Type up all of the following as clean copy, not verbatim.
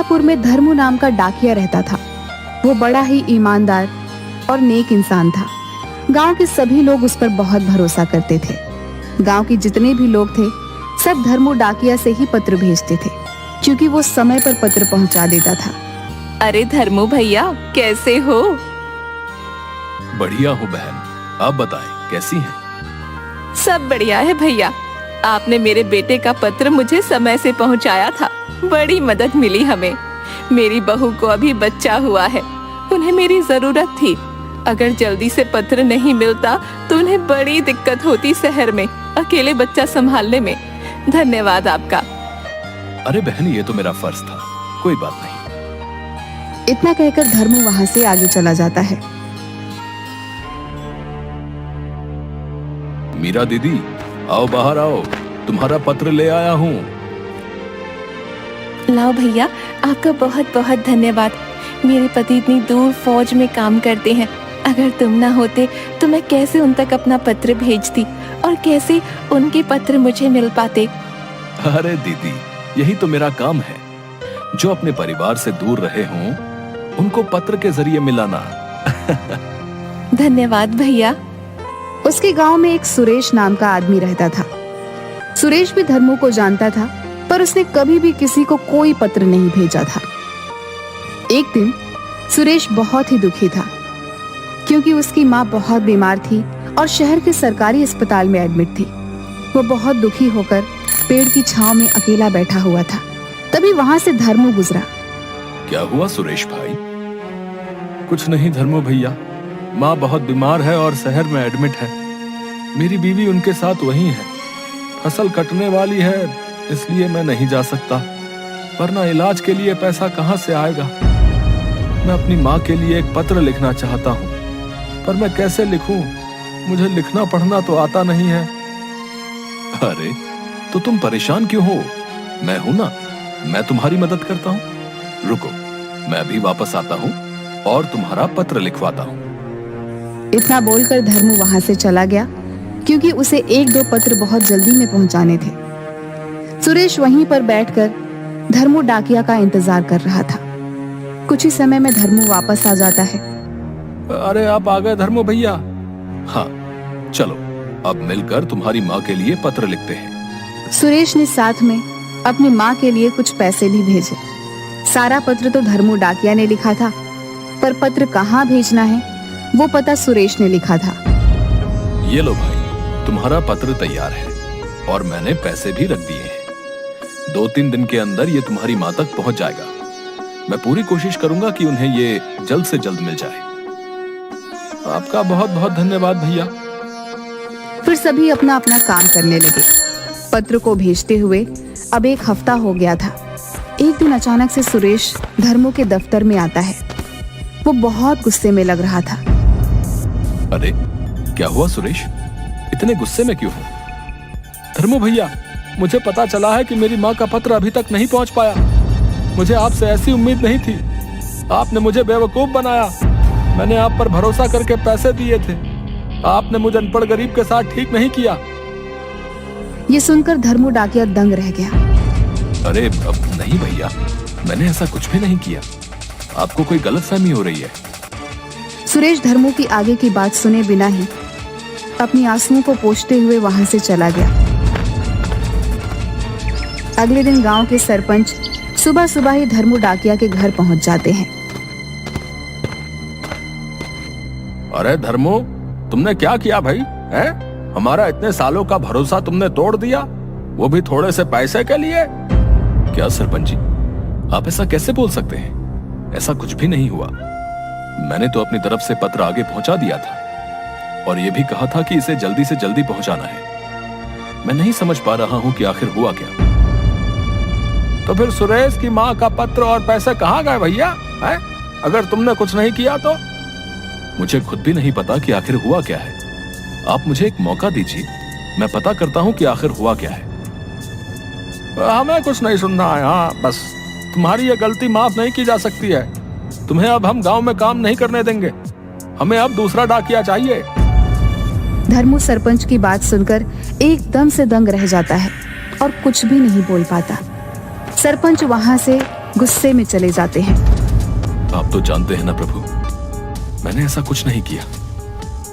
मीरापुर में धर्मू नाम का डाकिया रहता था। वो बड़ा ही ईमानदार और नेक इंसान था। गांव के सभी लोग उस पर बहुत भरोसा करते थे। गांव के जितने भी लोग थे सब धर्मू डाकिया से ही पत्र भेजते थे, क्योंकि वो समय पर पत्र पहुंचा देता था। अरे धर्मू भैया, कैसे हो? बढ़िया हूँ बहन, आप बताएं कैसी हैं? सब बढ़िया है भैया। आपने मेरे बेटे का पत्र मुझे समय से पहुंचाया था, बड़ी मदद मिली हमें। मेरी बहू को अभी बच्चा हुआ है, उन्हें मेरी जरूरत थी। अगर जल्दी से पत्र नहीं मिलता तो उन्हें बड़ी दिक्कत होती शहर में अकेले बच्चा संभालने में। धन्यवाद आपका। अरे बहन, ये तो मेरा फर्ज था, कोई बात नहीं। इतना कहकर धर्मू वहां से आगे चला जाता है। मीरा दीदी, आओ बाहर आओ, तुम्हारा पत्र ले आया हूँ। लाओ भैया, आपका बहुत बहुत धन्यवाद। मेरे पति इतनी दूर फौज में काम करते हैं, अगर तुम ना होते तो मैं कैसे उन तक अपना पत्र भेजती और कैसे उनके पत्र मुझे मिल पाते। अरे दीदी, यही तो मेरा काम है। जो अपने परिवार से दूर रहे हों उनको पत्र के जरिए मिलाना। धन्यवाद भैया। उसके गांव में एक सुरेश नाम का आदमी रहता था। सुरेश भी धर्मू को जानता था, पर उसने कभी भी किसी को कोई पत्र नहीं भेजा था। एक दिन सुरेश बहुत ही दुखी था, क्योंकि उसकी माँ बहुत बीमार थी और शहर के सरकारी अस्पताल में एडमिट थी। वो बहुत दुखी होकर पेड़ की छांव में अकेला बैठा हुआ था। तभी वहां से धर्मू गुजरा। क्या हुआ सुरेश भाई? कुछ नहीं धर्मू भैया, माँ बहुत बीमार है और शहर में एडमिट है। मेरी बीवी उनके साथ वहीं है। फसल कटने वाली है, इसलिए मैं नहीं जा सकता, वरना इलाज के लिए पैसा कहाँ से आएगा। मैं अपनी माँ के लिए एक पत्र लिखना चाहता हूँ, पर मैं कैसे लिखूं? मुझे लिखना पढ़ना तो आता नहीं है। अरे तो तुम परेशान क्यों हो? मैं हूं ना, मैं तुम्हारी मदद करता हूँ। रुको, मैं अभी वापस आता हूँ और तुम्हारा पत्र लिखवाता हूँ। इतना बोलकर धर्मू वहां से चला गया, क्योंकि उसे एक दो पत्र बहुत जल्दी में पहुंचाने थे। सुरेश वहीं पर बैठकर धर्मू डाकिया का इंतजार कर रहा था। कुछ ही समय में धर्मू वापस आ जाता है। अरे आप आ गए धर्मू भैया? हाँ चलो, अब मिलकर तुम्हारी माँ के लिए पत्र लिखते हैं। सुरेश ने साथ में अपनी माँ के लिए कुछ पैसे भी भेजे। सारा पत्र तो धर्मू डाकिया ने लिखा था, पर पत्र कहाँ भेजना है वो पता सुरेश ने लिखा था। ये लो भाई, तुम्हारा पत्र तैयार है और मैंने पैसे भी रख दिए हैं। 2-3 दिन के अंदर ये तुम्हारी माँ तक पहुंच जाएगा। मैं पूरी कोशिश करूंगा कि उन्हें ये जल्द से जल्द मिल जाए। आपका बहुत बहुत धन्यवाद भैया। फिर सभी अपना अपना काम करने लगे। पत्र को भेजते हुए अब 1 हफ्ता हो गया था। एक दिन अचानक से सुरेश धर्मू के दफ्तर में आता है। वो बहुत गुस्से में लग रहा था। अरे क्या हुआ सुरेश, इतने गुस्से में क्यों हो? धर्मू भैया, मुझे पता चला है कि मेरी माँ का पत्र अभी तक नहीं पहुँच पाया। मुझे आपसे ऐसी उम्मीद नहीं थी। आपने मुझे बेवकूफ बनाया। मैंने आप पर भरोसा करके पैसे दिए थे। आपने मुझे अनपढ़ गरीब के साथ ठीक नहीं किया। ये सुनकर धर्मू डाकिया दंग रह गया। अरे अब नहीं भैया, मैंने ऐसा कुछ भी नहीं किया। आपको कोई गलतफहमी हो रही है। सुरेश धर्मू की आगे की बात सुने बिना ही अपनी आंसुओं को पोंछते हुए वहां से चला गया। अगले दिन गांव के सरपंच सुबह सुबह ही धर्मू डाकिया के घर पहुंच जाते हैं। अरे धर्मू, तुमने क्या किया भाई? हैं? हमारा इतने सालों का भरोसा तुमने तोड़ दिया, वो भी थोड़े से पैसे के लिए। क्या सरपंच जी, आप ऐसा कैसे बोल सकते हैं? ऐसा कुछ भी नहीं हुआ। मैंने तो अपनी तरफ से पत्र आगे पहुंचा दिया था और यह भी कहा था कि इसे जल्दी से जल्दी पहुंचाना है। मैं नहीं समझ पा रहा हूं कि आखिर हुआ क्या। तो फिर सुरेश की माँ का पत्र और पैसे कहाँ गए भैया? हैं? अगर तुमने कुछ नहीं किया तो? मुझे खुद भी नहीं पता कि आखिर हुआ क्या है। आप मुझे एक मौका दीजिए, मैं पता करता हूं कि आखिर हुआ क्या है। हमें कुछ नहीं सुनना है। हाँ बस, तुम्हारी ये गलती माफ नहीं की जा सकती है। तुम्हें अब हम गांव में काम नहीं करने देंगे। हमें अब दूसरा डाकिया चाहिए। धर्मू सरपंच की बात सुनकर एकदम से दंग रह जाता है और कुछ भी नहीं बोल पाता। सरपंच वहां से गुस्से में चले जाते हैं। आप तो जानते हैं ना प्रभु, मैंने ऐसा कुछ नहीं किया।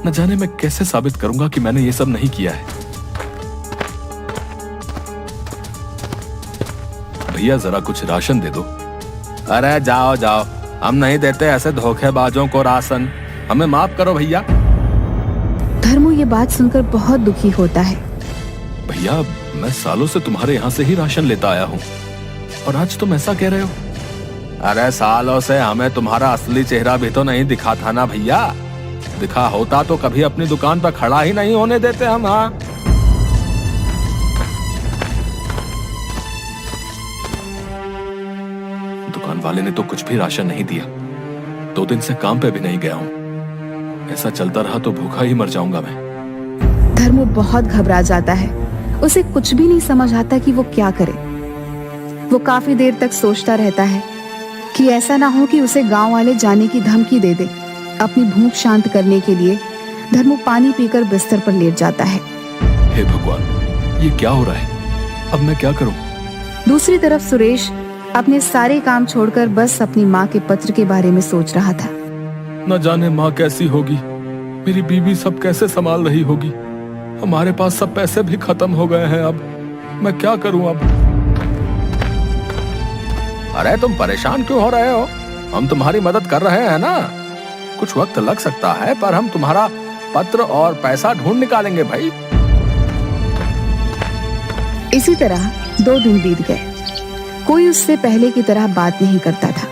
न जाने मैं कैसे साबित करूंगा कि मैंने ये सब नहीं किया है। भैया जरा कुछ राशन दे दो। अरे जाओ जाओ, हम नहीं देते ऐसे धोखेबाजों को राशन। हमें माफ करो भैया। धर्मू ये बात सुनकर बहुत दुखी होता है। भैया मैं सालों से तुम्हारे यहाँ से ही राशन लेता आया हूँ, और आज तुम ऐसा कह रहे हो। अरे सालों से हमें तुम्हारा असली चेहरा भी तो नहीं दिखा था ना भैया। दिखा होता तो कभी अपनी दुकान पर खड़ा ही नहीं होने देते हम। हाँ, दुकान वाले ने तो कुछ भी राशन नहीं दिया। 2 दिन से काम पे भी नहीं गया हूँ। ऐसा चलता रहा तो भूखा ही मर जाऊंगा मैं। धर्मू बहुत घबरा जाता है। उसे कुछ भी नहीं समझ आता कि वो क्या करे। वो काफी देर तक सोचता रहता है कि ऐसा ना हो कि उसे गांव वाले जाने की धमकी दे दे। अपनी भूख शांत करने के लिए धर्मू पानी पीकर बिस्तर पर लेट जाता है। हे भगवान, ये क्या हो रहा है? अब मैं क्या करूं? दूसरी तरफ सुरेश अपने सारे काम छोड़कर बस अपनी माँ के पत्र के बारे में सोच रहा था। न जाने माँ कैसी होगी, मेरी बीवी सब कैसे संभाल रही होगी। हमारे पास सब पैसे भी खत्म हो गए हैं। अब मैं क्या करूं? अब अरे तुम परेशान क्यों हो रहे हो? हम तुम्हारी मदद कर रहे हैं ना। कुछ वक्त लग सकता है, पर हम तुम्हारा पत्र और पैसा ढूंढ निकालेंगे भाई। इसी तरह 2 दिन बीत गए। कोई उससे पहले की तरह बात नहीं करता था,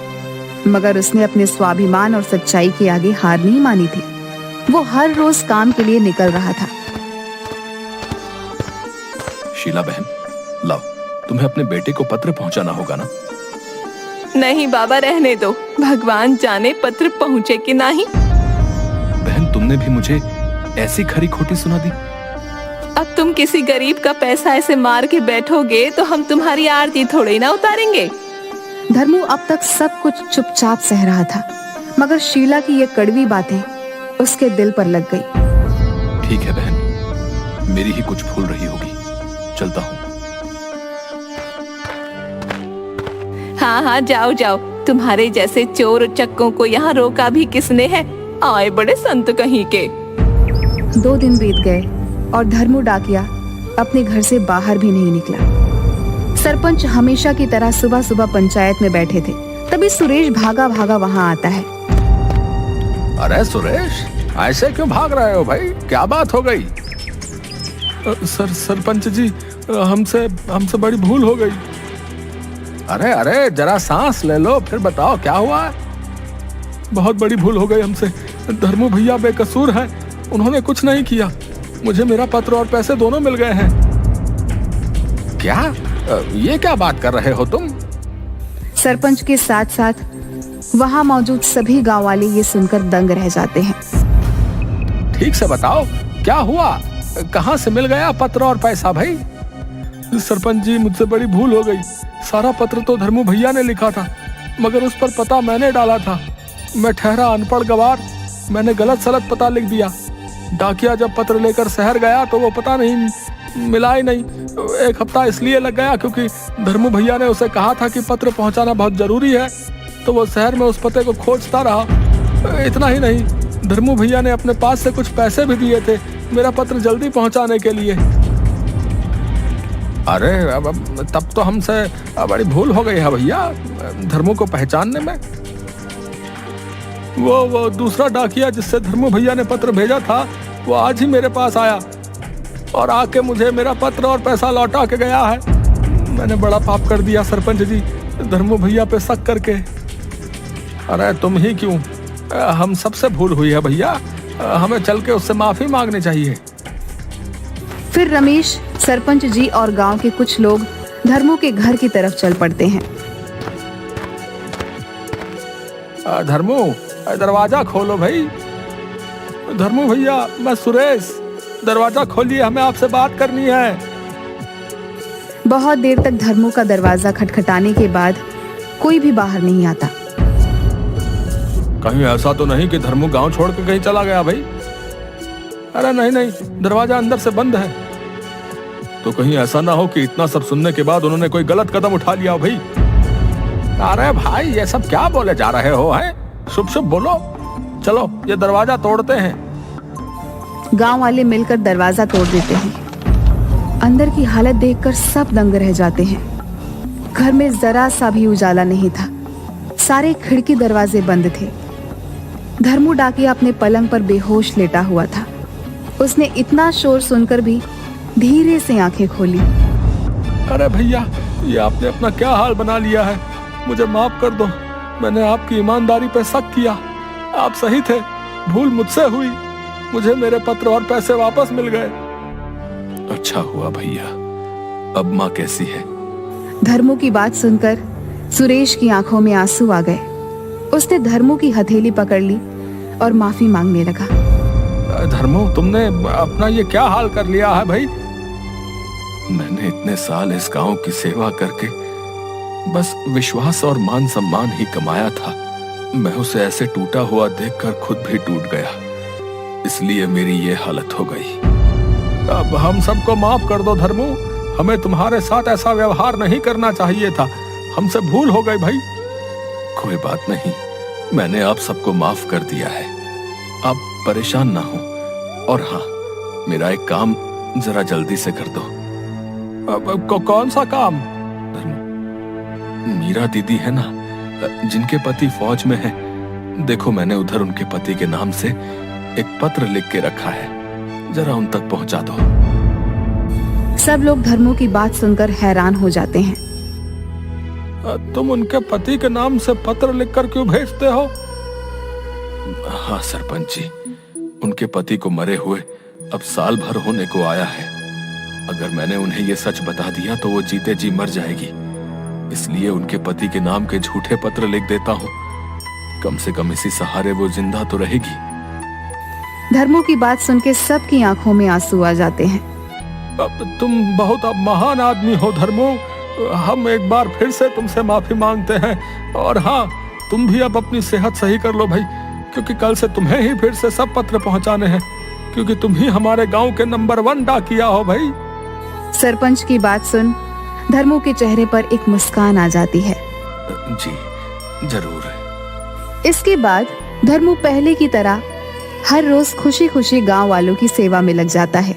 मगर उसने अपने स्वाभिमान और सच्चाई के आगे हार नहीं मानी थी। वो हर रोज काम के लिए निकल रहा था। शीला बहन, लाओ, तुम्हें अपने बेटे को पत्र पहुंचाना होगा ना। नहीं बाबा, रहने दो। भगवान जाने पत्र पहुँचे कि नहीं। बहन, तुमने भी मुझे ऐसी खरी खोटी सुना दी। अब तुम किसी गरीब का पैसा ऐसे मार के बैठोगे तो हम तुम्हारी आरती थोड़ी ना उतारेंगे। धर्मू अब तक सब कुछ चुपचाप सह रहा था, मगर शीला की ये कड़वी बातें उसके दिल पर लग गई। ठीक है बहन, मेरी ही कुछ भूल रही होगी। चलता हूँ। हाँ हाँ, जाओ जाओ। तुम्हारे जैसे चोर चक्कों को यहाँ रोका भी किसने है? आए बड़े संत कहीं के। 2 दिन बीत गए और धर्मू डाकिया अपने घर से बाहर भी नहीं निकला। सरपंच हमेशा की तरह सुबह सुबह पंचायत में बैठे थे। तभी सुरेश भागा भागा वहां आता है। अरे सुरेश, ऐसे क्यों भाग रहे हो भाई? क्या बात हो गई? सरपंच जी, हमसे बड़ी भूल हो गई। अरे अरे, जरा सांस ले लो, फिर बताओ क्या हुआ। बहुत बड़ी भूल हो गई हमसे। धर्मू भैया बेकसूर हैं, उन्होंने कुछ नहीं किया। मुझे मेरा पत्र और पैसे दोनों मिल गए हैं। क्या? ये क्या बात कर रहे हो तुम? सरपंच के साथ साथ वहां मौजूद सभी गांव वाले ये सुनकर दंग रह जाते हैं। ठीक से बताओ, क्या हुआ? कहाँ से मिल गया पत्र और पैसा भाई? सरपंच जी, मुझसे बड़ी भूल हो गई। सारा पत्र तो धर्मू भैया ने लिखा था, मगर उस पर पता मैंने डाला था। मैं ठहरा अनपढ़ गवार, मैंने गलत सलत पता लिख दिया। डाकिया जब पत्र लेकर शहर गया तो वो पता नहीं मिला ही नहीं। 1 हफ्ता इसलिए लग गया क्योंकि धर्मू भैया ने उसे कहा था कि पत्र पहुंचाना बहुत जरूरी है, तो वो शहर में उस पते को खोजता रहा। इतना ही नहीं, धर्मू भैया ने अपने पास से कुछ पैसे भी दिए थे मेरा पत्र जल्दी पहुंचाने के लिए। अरे अब तब तो हमसे बड़ी भूल हो गई है भैया धर्मू को पहचानने में। वो दूसरा डाकिया जिससे धर्मू भैया ने पत्र भेजा था, वो आज ही मेरे पास आया और आके मुझे मेरा पत्र और पैसा लौटा के गया है। मैंने बड़ा पाप कर दिया सरपंच जी, धर्मू भैया पे शक करके। अरे तुम ही क्यों, हम सबसे भूल हुई है भैया। हमें चल के उससे माफी मांगनी चाहिए। फिर रमेश, सरपंच जी और गांव के कुछ लोग धर्मू के घर की तरफ चल पड़ते हैं। धर्मू, दरवाजा खोलो भाई। धर्मू भैया, मैं सुरेश, दरवाजा खोलिए, हमें आपसे बात करनी है। बहुत देर तक धर्मू का दरवाजा खटखटाने के बाद कोई भी बाहर नहीं आता। कहीं ऐसा तो नहीं कि धर्मू गांव छोड़ के कहीं चला गया भाई? अरे नहीं नहीं, दरवाजा अंदर से बंद है। तो कहीं ऐसा ना हो कि इतना सब सुनने के बाद उन्होंने कोई गलत कदम उठा लिया हो भाई? अरे भाई ये सब क्या बोले जा रहे हो हैं? शुभ शुभ बोलो। चलो ये दरवाजा तोड़ते हैं। गांव वाले मिलकर दरवाजा तोड़ देते हैं। अंदर की हालत देखकर सब दंग रह जाते हैं। घर में जरा सा भी उजाला नहीं था। सारे खिड़की दरवाजे बंद थे। धर्मू डाकिया अपने पलंग पर बेहोश लेटा हुआ था। उसने इतना शोर सुनकर भी धीरे से आंखें खोली। अरे भैया, ये आपने अपना क्या हाल बना लिया है। मुझे माफ कर दो, मैंने आपकी ईमानदारी पे शक किया। आप सही थे, भूल मुझसे हुई। मुझे मेरे पत्र और पैसे वापस मिल गए। अच्छा हुआ भैया। अब माँ कैसी है? धर्मू की बात सुनकर सुरेश की आंखों में आंसू आ गए। उसने धर्मू की हथेली पकड़ ली और माफी मांगने लगा। धर्मू, तुमने अपना ये क्या हाल कर लिया है भाई? मैंने इतने साल इस गांव की सेवा करके बस विश्वास और मान सम्मान ही कमाया था। मैं उसे ऐसे टूटा हुआ देखकर खुद भी टूट गया, इसलिए मेरी ये हालत हो गई। अब हम सबको माफ कर दो धर्मू। हमें तुम्हारे साथ ऐसा व्यवहार नहीं करना चाहिए था। हमसे भूल हो गई भाई। कोई बात नहीं, मैंने आप सबको माफ कर दिया है। आप परेशान ना हो। और हाँ, मेरा एक काम जरा जल्दी से कर दो। कौन सा काम? मीरा दीदी है ना, जिनके पति फौज में है। देखो, मैंने उधर उनके पति के नाम से एक पत्र लिख के रखा है, जरा उन तक पहुंचा दो। सब लोग धर्मू की बात सुनकर हैरान हो जाते हैं। तुम उनके पति के नाम से पत्र लिखकर क्यों भेजते हो? हाँ सरपंच जी, उनके पति को मरे हुए अब साल भर होने को आया है। अगर मैंने उन्हें ये सच बता दिया तो वो जीते जी मर जाएगी, इसलिए उनके पति के नाम के झूठे पत्र लिख देता हूँ। कम से कम इसी सहारे वो जिंदा तो रहेगी। धर्मू की बात सुन के सबकी आंखों में आंसू आ जाते हैं। अब तुम बहुत अब महान आदमी हो धर्मू। हम एक बार फिर से तुमसे माफी मांगते हैं। और हाँ, तुम भी अब अपनी सेहत सही कर लो भाई, क्योंकि कल से तुम्हें ही फिर से सब पत्र पहुंचाने हैं, क्योंकि तुम ही हमारे गांव के नंबर 1 डाकिया हो भाई। सरपंच की बात सुन धर्मू के चेहरे पर एक मुस्कान आ जाती है। जी जरूर। इसके बाद धर्मू पहले की तरह हर रोज खुशी खुशी गांव वालों की सेवा में लग जाता है।